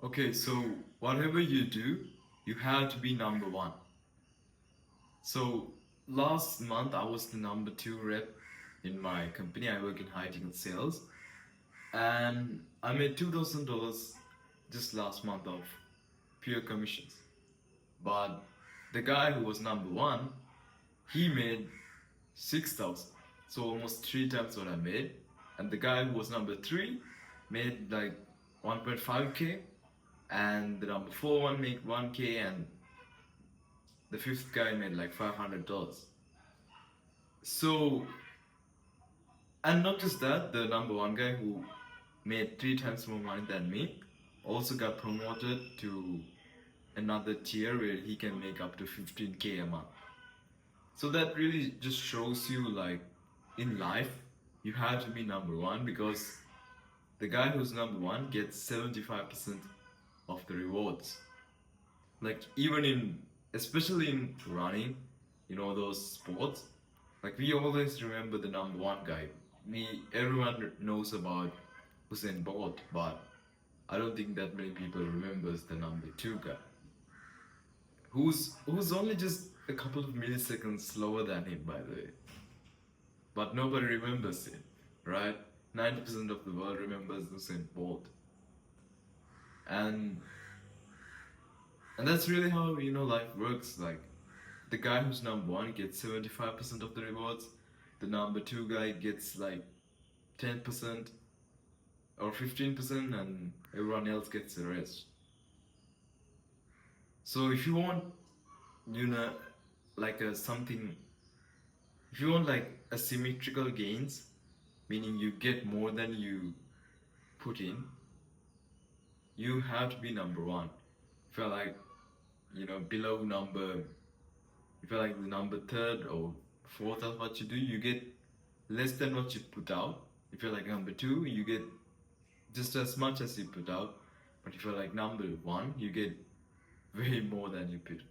Okay, so whatever you do, you have to be number one. So last month I was the number two rep in my company. I work in high ticket sales, and I made $2,000 just last month of pure commissions. But the guy who was number one, he made 6,000, so almost three times what I made. And the guy who was number three made like 1.5k, and the number four one made 1k, and the fifth guy made like $500. So, and not just that, the number one guy who made three times more money than me also got promoted to another tier where he can make up to 15k a month. So that really just shows you like in life you have to be number one, because the guy who's number one gets 75% of the rewards. Like even in, especially in running, those sports, like we always remember the number one guy. Everyone knows about Usain Bolt, but I don't think that many people remembers the number two guy, who's only just a couple of milliseconds slower than him, by the way. But nobody remembers it, right? 90% of the world remembers Usain Bolt, and that's really how life works. Like the guy who's number one gets 75% of the rewards. The number two guy gets like 10% or 15%, and everyone else gets the rest. So if you want, you know, like a something, if you want like asymmetrical gains, meaning you get more than you put in, you have to be number one. If you're like, below number, if you're like the number third or fourth of what you do, you get less than what you put out. If you're like number two, you get just as much as you put out. But if you're like number one, you get way more than you put